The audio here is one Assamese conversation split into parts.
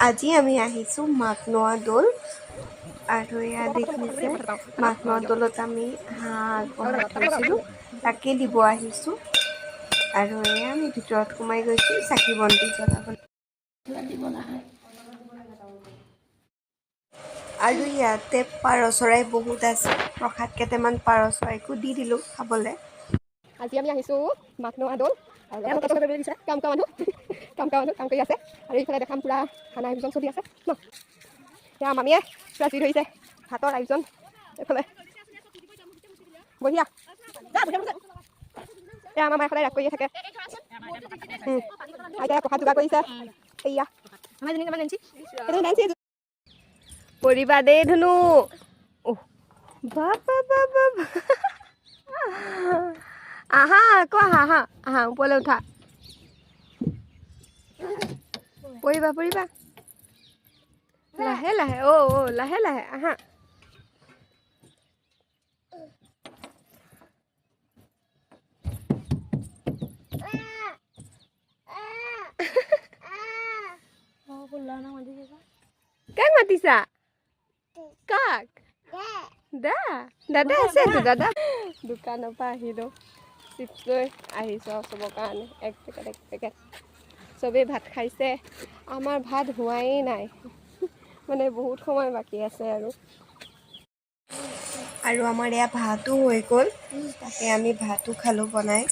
আজি আমি আহিছোঁ মাঘনোৱা দৌল আৰু এয়া দেখিছে মাঘনোৱা দৌলত আমি হাঁহ আগবঢ়াই থৈছিলোঁ তাকে দিব আহিছোঁ আৰু এয়া আমি ভিতৰত সোমাই গৈছোঁ চাকি বন্তি জ্বলাবলৈ আৰু ইয়াতে পাৰ চৰাই বহুত আছে প্ৰসাদ কেইটামান পাৰ চৰাইকো দি দিলোঁ খাবলৈ। আজি আমি আহিছোঁ মাঘনোৱা দৌল কাম কৰি আছে আৰু এইফালে দেখাম পুৰা খানা আয়োজন চলি আছে ন। এতিয়া মামীয়ে ৰাতি ধৰিছে ভাতৰ আয়োজন এইফালে বঢ়িয়া। এয়া আমাৰ মায়ে সদায় ৰাগ কৰিয়ে থাকে। আইতাই প্ৰসাদ যোগাৰ কৰিছে। এয়া পৰিবা দেই ধুনু। আহা আকৌ আহা আহা ওপৰলৈ উঠা। পৰিবা লাহে লাহে লাহে লাহে আহা। কাক মাতিছা? কাক? দাদা আছে দাদা। দোকানৰ পৰা আহিলোঁ চিপছ লৈ আহিছোঁ চবৰ কাৰণে এক পেকেট চবেই ভাত খাইছে। আমাৰ ভাত হোৱাই নাই মানে বহুত সময় বাকী আছে আৰু আমাৰ এয়া ভাতো হৈ গ'ল তাকে আমি ভাতো খালোঁ বনাই।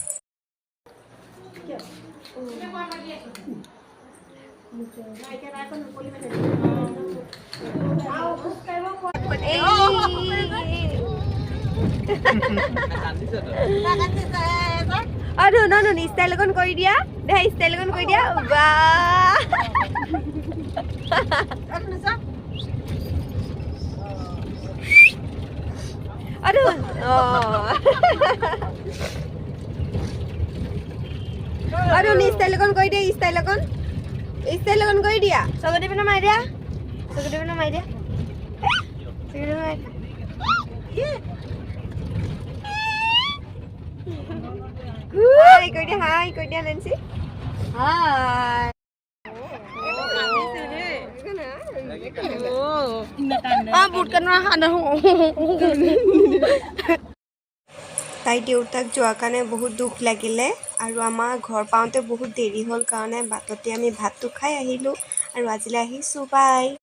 ধুনু ষ্টাইল অকণ কৰি দিয়া দে ষ্টাইল অকণ কৰি দিয়া বা ষ্টাইল অকণ কৰি দিয়া ষ্টাইল অকণ কৰি দিয়া চকতি পিনে মাৰি দিয়া হাই কৈ দিয়া নেন্সি হাই। তাই দেউতাক যোৱাৰ কাৰণে বহুত দুখ লাগিলে আৰু আমাৰ ঘৰ পাওঁতে বহুত দেৰি হ'ল কাৰণে বাটতে আমি ভাতটো খাই আহিলোঁ আৰু আজিলৈ আহিছোঁ বাই।